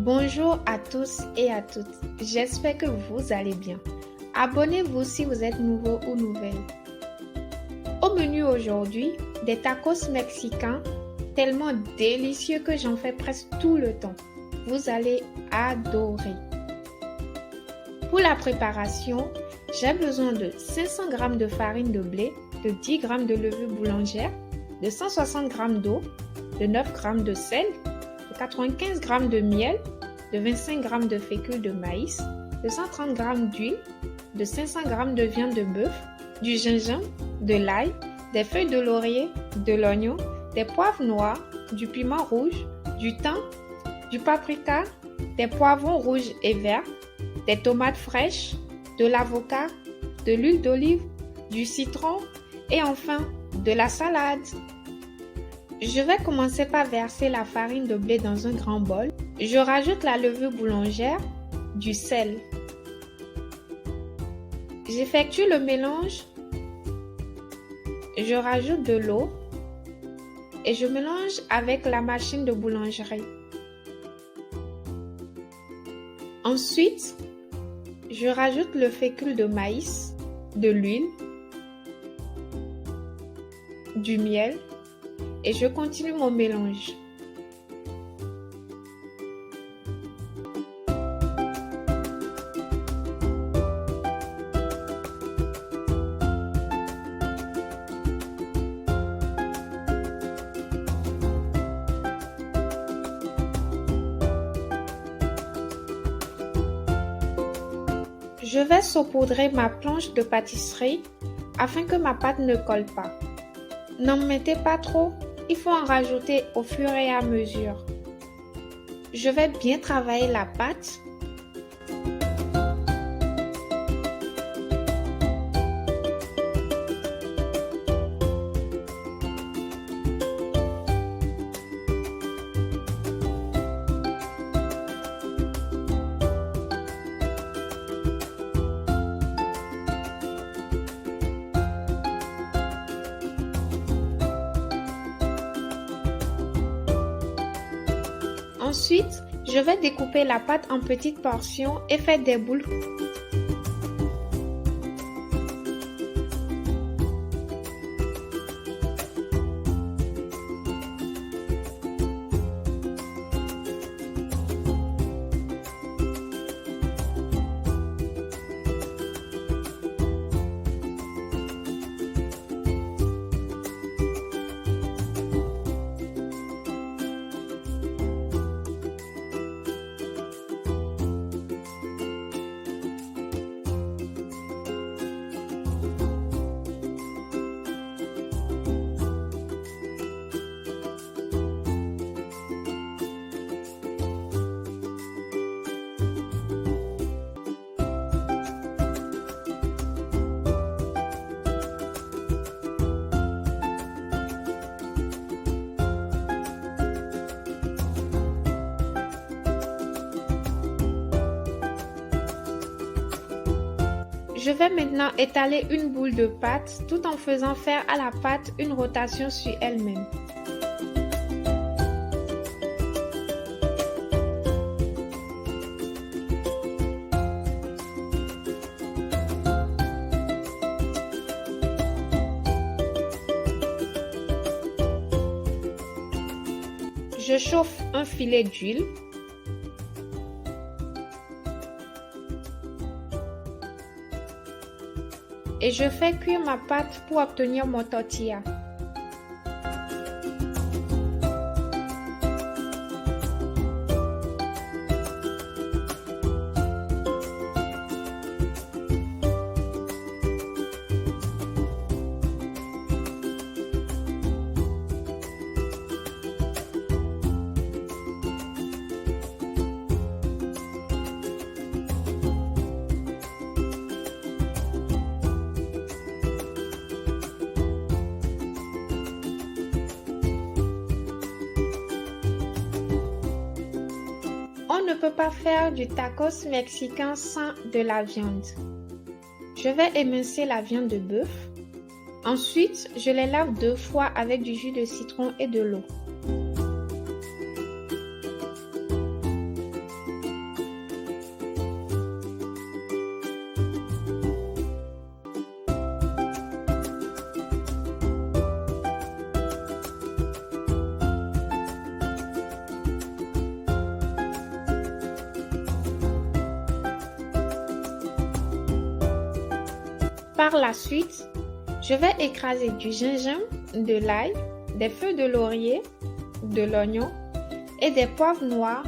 Bonjour à tous et à toutes, j'espère que vous allez bien. Abonnez-vous si vous êtes nouveau ou nouvelle. Au menu aujourd'hui, des tacos mexicains tellement délicieux que j'en fais presque tout le temps. Vous allez adorer. Pour la préparation, j'ai besoin de 500 g de farine de blé, de 10 g de levure boulangère, de 160 g d'eau, de 9 g de sel, de 95 g de miel, de 25 g de fécule de maïs, de 130 g d'huile, de 500 g de viande de bœuf, du gingembre, de l'ail, des feuilles de laurier, de l'oignon, des poivres noirs, du piment rouge, du thym, du paprika, des poivrons rouges et verts, des tomates fraîches, de l'avocat, de l'huile d'olive, du citron et enfin de la salade. Je vais commencer par verser la farine de blé dans un grand bol. Je rajoute la levure boulangère, du sel. J'effectue le mélange. Je rajoute de l'eau et je mélange avec la machine de boulangerie. Ensuite, je rajoute le fécule de maïs, de l'huile, du miel et je continue mon mélange. Je vais saupoudrer ma planche de pâtisserie afin que ma pâte ne colle pas. N'en mettez pas trop, il faut en rajouter au fur et à mesure. Je vais bien travailler la pâte. Ensuite, je vais découper la pâte en petites portions et faire des boules. Je vais maintenant étaler une boule de pâte tout en faisant faire à la pâte une rotation sur elle-même. Je chauffe un filet d'huile. Et je fais cuire ma pâte pour obtenir mon tortilla. On ne peut pas faire du tacos mexicain sans de la viande. Je vais émincer la viande de bœuf. Ensuite, je les lave 2 fois avec du jus de citron et de l'eau. Par la suite, je vais écraser du gingembre, de l'ail, des feuilles de laurier, de l'oignon et des poivres noirs.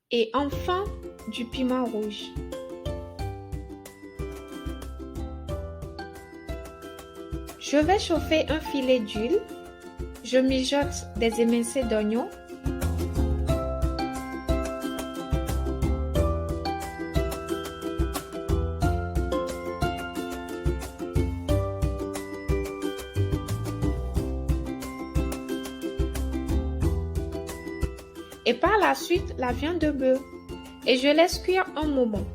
Et enfin, du piment rouge. Je vais chauffer un filet d'huile. Je mijote des émincés d'oignons. Et par la suite, la viande de bœuf. Et je laisse cuire un moment.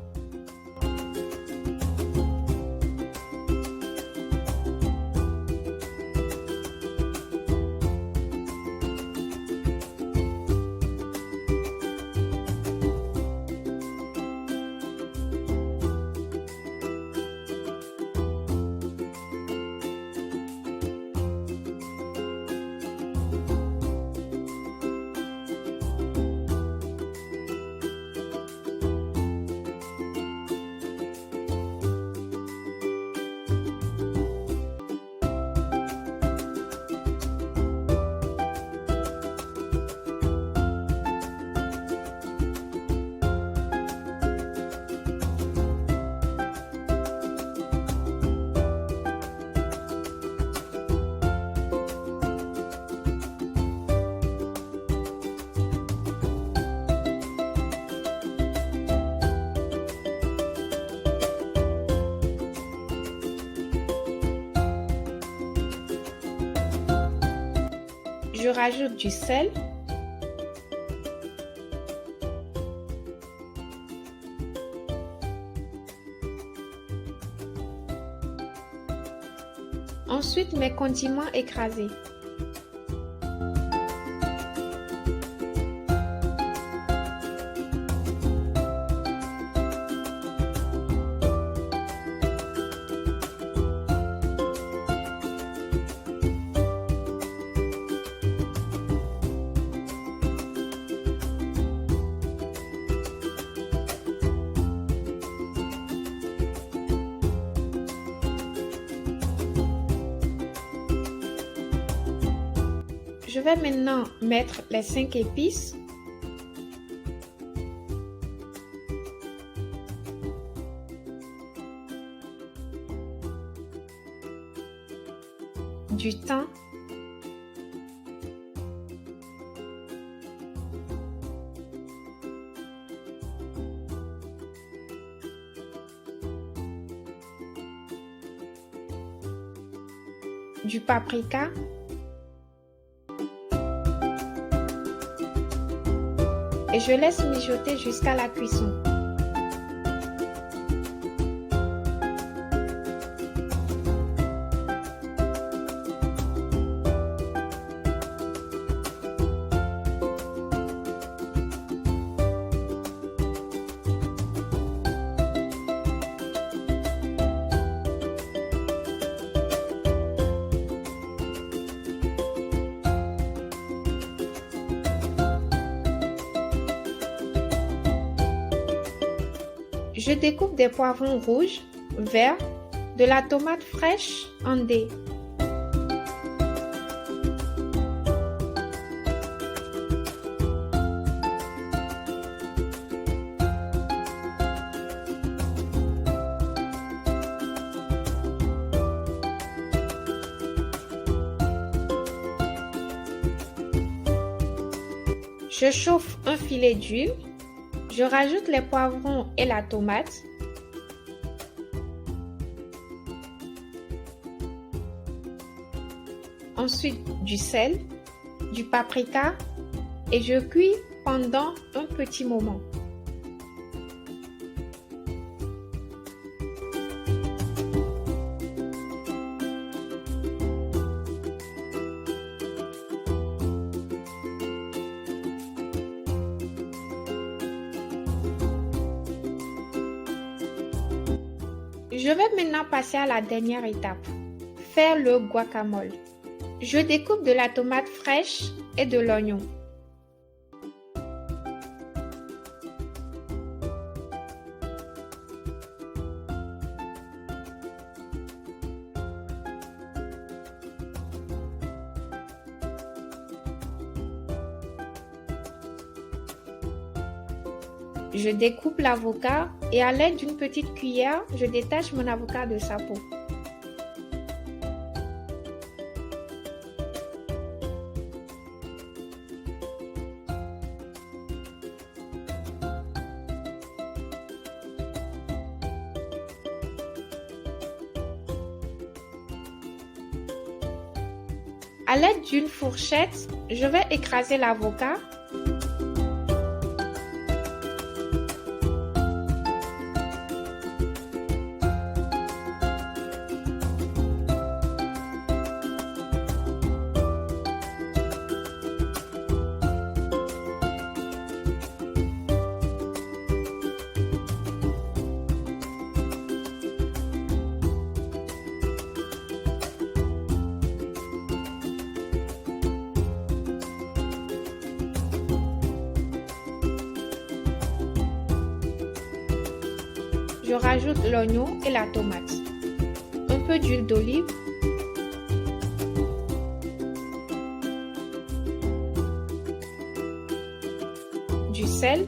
Je rajoute du sel, ensuite mes condiments écrasés. Je vais maintenant mettre les 5 épices. Du thym. Du paprika. Et je laisse mijoter jusqu'à la cuisson. Je découpe des poivrons rouges, verts, de la tomate fraîche en dés. Je chauffe un filet d'huile. Je rajoute les poivrons et la tomate. Ensuite, du sel, du paprika et je cuis pendant un petit moment. Je vais maintenant passer à la dernière étape, faire le guacamole. Je découpe de la tomate fraîche et de l'oignon. Je découpe l'avocat et à l'aide d'une petite cuillère, je détache mon avocat de sa peau. À l'aide d'une fourchette, je vais écraser l'avocat. Je rajoute l'oignon et la tomate, un peu d'huile d'olive, du sel,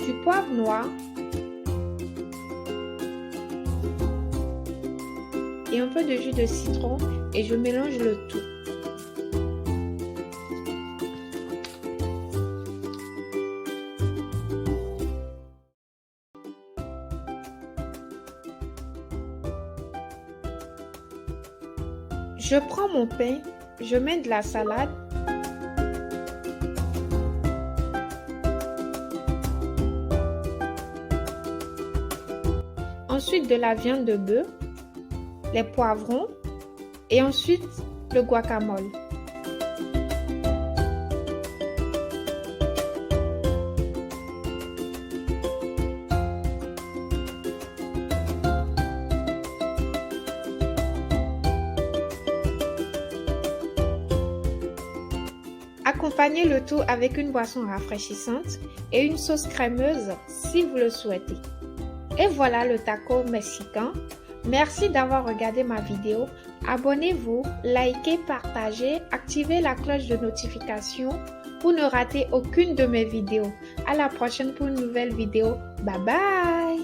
du poivre noir et un peu de jus de citron et je mélange le tout. Je prends mon pain, je mets de la salade, ensuite de la viande de bœuf, les poivrons et ensuite le guacamole. Accompagnez le tout avec une boisson rafraîchissante et une sauce crémeuse si vous le souhaitez. Et voilà le taco mexicain. Merci d'avoir regardé ma vidéo. Abonnez-vous, likez, partagez, activez la cloche de notification pour ne rater aucune de mes vidéos. À la prochaine pour une nouvelle vidéo. Bye bye!